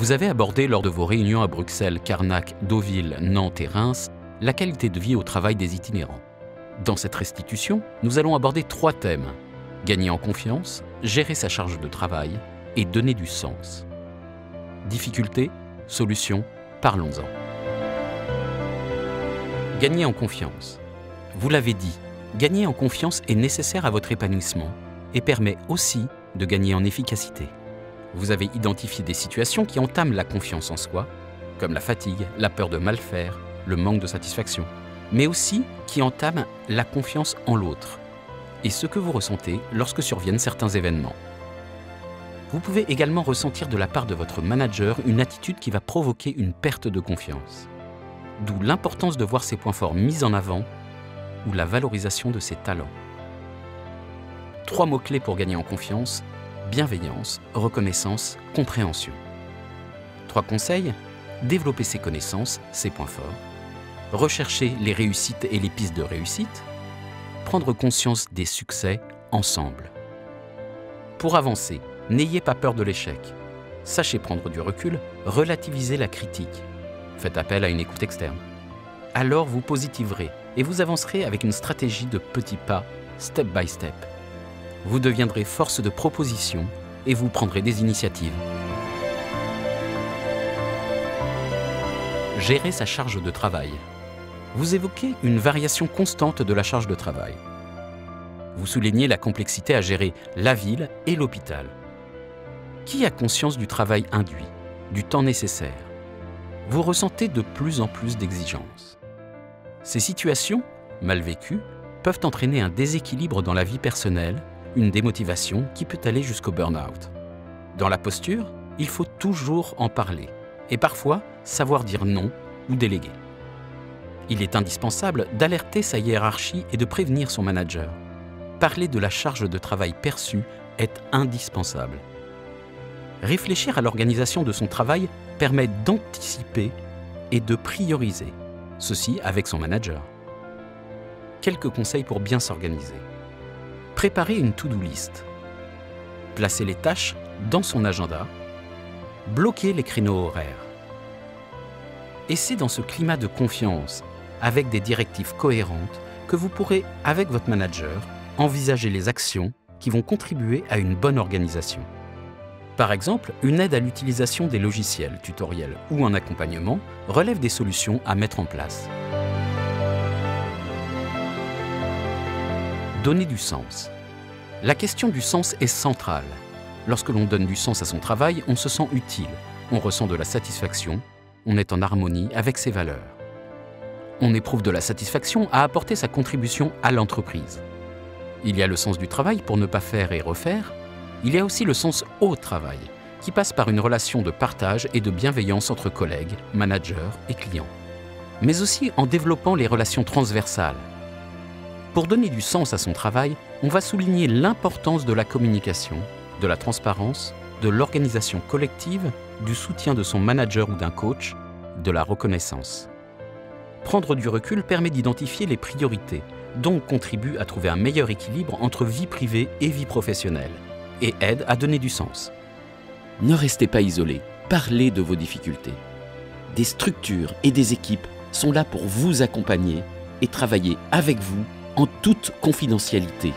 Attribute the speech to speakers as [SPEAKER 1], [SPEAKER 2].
[SPEAKER 1] Vous avez abordé lors de vos réunions à Bruxelles, Carnac, Deauville, Nantes et Reims la qualité de vie au travail des itinérants. Dans cette restitution, nous allons aborder 3 thèmes: gagner en confiance, gérer sa charge de travail et donner du sens. Difficultés, solutions, parlons-en. Gagner en confiance. Vous l'avez dit, gagner en confiance est nécessaire à votre épanouissement et permet aussi de gagner en efficacité. Vous avez identifié des situations qui entament la confiance en soi, comme la fatigue, la peur de mal faire, le manque de satisfaction, mais aussi qui entament la confiance en l'autre et ce que vous ressentez lorsque surviennent certains événements. Vous pouvez également ressentir de la part de votre manager une attitude qui va provoquer une perte de confiance. D'où l'importance de voir ses points forts mis en avant ou la valorisation de ses talents. 3 mots-clés pour gagner en confiance: bienveillance, reconnaissance, compréhension. 3 conseils: développer ses connaissances, ses points forts, rechercher les réussites et les pistes de réussite, prendre conscience des succès ensemble. Pour avancer, n'ayez pas peur de l'échec. Sachez prendre du recul, relativiser la critique. Faites appel à une écoute externe. Alors vous positiverez et vous avancerez avec une stratégie de petits pas, step by step. Vous deviendrez force de proposition et vous prendrez des initiatives. Gérer sa charge de travail. Vous évoquez une variation constante de la charge de travail. Vous soulignez la complexité à gérer la ville et l'hôpital. Qui a conscience du travail induit, du temps nécessaire? Vous ressentez de plus en plus d'exigences. Ces situations, mal vécues, peuvent entraîner un déséquilibre dans la vie personnelle, une démotivation qui peut aller jusqu'au burn-out. Dans la posture, il faut toujours en parler et parfois savoir dire non ou déléguer. Il est indispensable d'alerter sa hiérarchie et de prévenir son manager. Parler de la charge de travail perçue est indispensable. Réfléchir à l'organisation de son travail permet d'anticiper et de prioriser, ceci avec son manager. Quelques conseils pour bien s'organiser. Préparez une to-do list. Placez les tâches dans son agenda. Bloquez les créneaux horaires. Et c'est dans ce climat de confiance, avec des directives cohérentes, que vous pourrez, avec votre manager, envisager les actions qui vont contribuer à une bonne organisation. Par exemple, une aide à l'utilisation des logiciels, tutoriels ou un accompagnement relève des solutions à mettre en place. Donner du sens. La question du sens est centrale. Lorsque l'on donne du sens à son travail, on se sent utile, on ressent de la satisfaction, on est en harmonie avec ses valeurs. On éprouve de la satisfaction à apporter sa contribution à l'entreprise. Il y a le sens du travail pour ne pas faire et refaire. Il y a aussi le sens au travail, qui passe par une relation de partage et de bienveillance entre collègues, managers et clients. Mais aussi en développant les relations transversales. Pour donner du sens à son travail, on va souligner l'importance de la communication, de la transparence, de l'organisation collective, du soutien de son manager ou d'un coach, de la reconnaissance. Prendre du recul permet d'identifier les priorités, donc contribue à trouver un meilleur équilibre entre vie privée et vie professionnelle, et aide à donner du sens. Ne restez pas isolé, parlez de vos difficultés. Des structures et des équipes sont là pour vous accompagner et travailler avec vous en toute confidentialité.